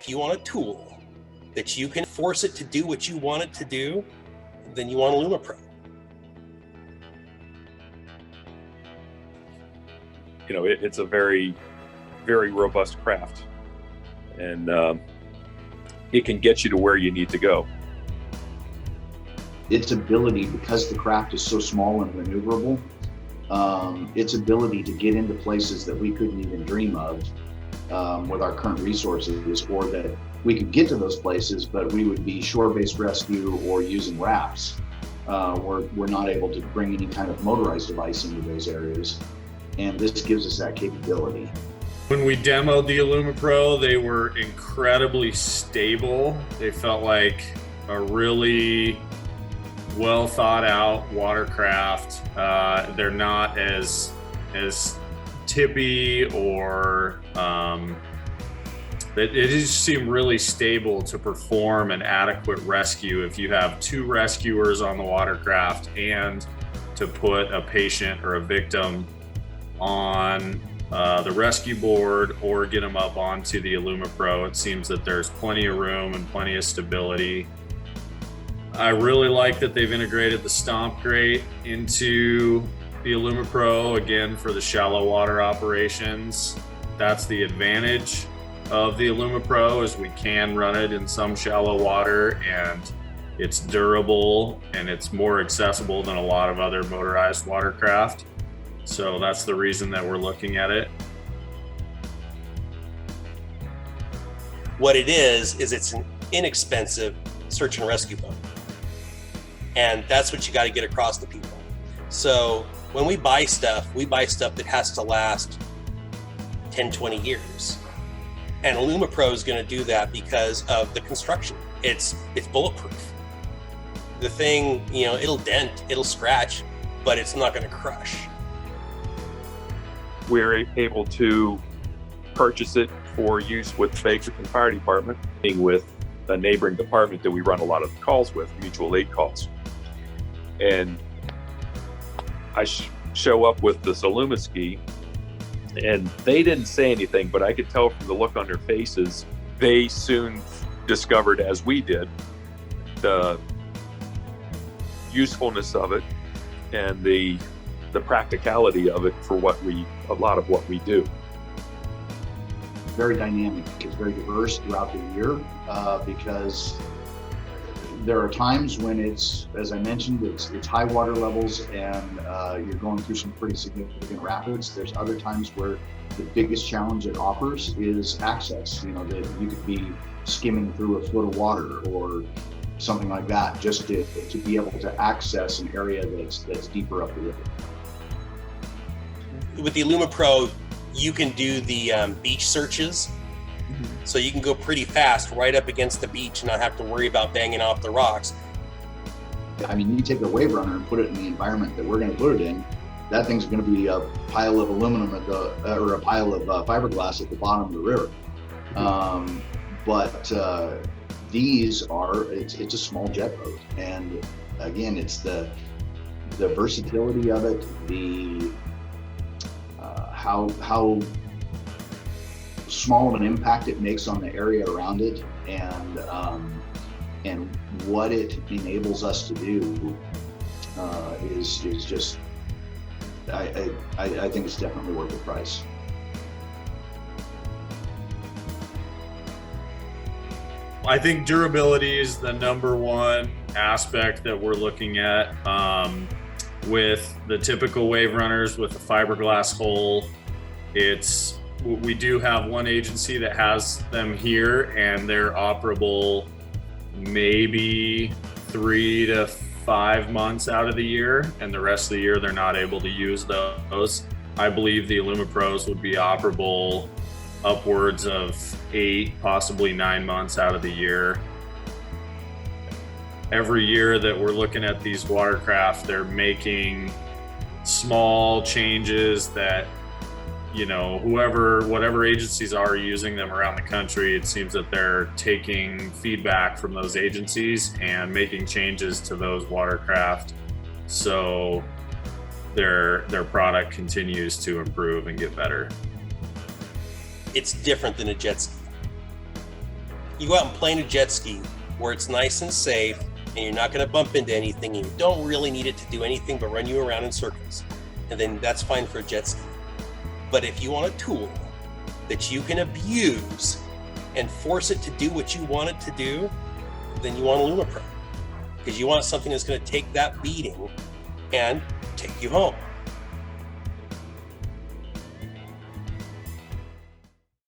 If you want a tool that you can force it to do what you want it to do, then you want AlumaPro. You know, it's a very, very robust craft, and it can get you to where you need to go. Its ability, because the craft is so small and maneuverable, its ability to get into places that we couldn't even dream of with our current resources, or that we could get to those places, but we would be shore-based rescue or using rafts. We're not able to bring any kind of motorized device into those areas, and this gives us that capability. When we demoed the AlumaPro, they were incredibly stable. They felt like a really well thought out watercraft. They're not as tippy, or it just seemed really stable to perform an adequate rescue if you have two rescuers on the watercraft and to put a patient or a victim on the rescue board or get them up onto the AlumaPro. It seems that there's plenty of room and plenty of stability. I really like that they've integrated the stomp grate into the AlumaPro, again, for the shallow water operations. That's the advantage of the AlumaPro, is we can run it in some shallow water, and it's durable and it's more accessible than a lot of other motorized watercraft. So that's the reason that we're looking at it. What it is it's an inexpensive search and rescue boat. And that's what you got to get across to people. So when we buy stuff that has to last 10, 20 years. And AlumaPro is going to do that because of the construction. It's bulletproof. The thing, you know, it'll dent, it'll scratch, but it's not going to crush. We're able to purchase it for use with the Bakerton Fire Department, being with a neighboring department that we run a lot of calls with, mutual aid calls. And I show up with this AlumaSki, and they didn't say anything, but I could tell from the look on their faces, they soon discovered, as we did, the usefulness of it and the practicality of it for a lot of what we do. Very dynamic. It's very diverse throughout the year because there are times when it's, as I mentioned, it's high water levels and you're going through some pretty significant rapids. There's other times where the biggest challenge it offers is access. You know, that you could be skimming through a foot of water or something like that, just to be able to access an area that's deeper up the river. With the AlumaPro, you can do the beach searches. So you can go pretty fast right up against the beach and not have to worry about banging off the rocks. I mean, you take a wave runner and put it in the environment that we're going to put it in, that thing's going to be a pile of aluminum or a pile of fiberglass at the bottom of the river. But these it's a small jet boat, and again, it's the versatility of it, the how small of an impact it makes on the area around it, and what it enables us to do is just, I think it's definitely worth the price. I think durability is the number one aspect that we're looking at. With the typical wave runners with a fiberglass hull, we do have one agency that has them here, and they're operable maybe 3 to 5 months out of the year, and the rest of the year they're not able to use those. I believe the AlumaPros would be operable upwards of 8, possibly 9 months out of the year. Every year that we're looking at these watercraft, they're making small changes that, you know, whatever agencies are using them around the country, it seems that they're taking feedback from those agencies and making changes to those watercraft, so their product continues to improve and get better. It's different than a jet ski. You go out and play in a jet ski where it's nice and safe and you're not going to bump into anything. And you don't really need it to do anything but run you around in circles. And then that's fine for a jet ski. But if you want a tool that you can abuse and force it to do what you want it to do, then you want AlumaPro. Because you want something that's going to take that beating and take you home.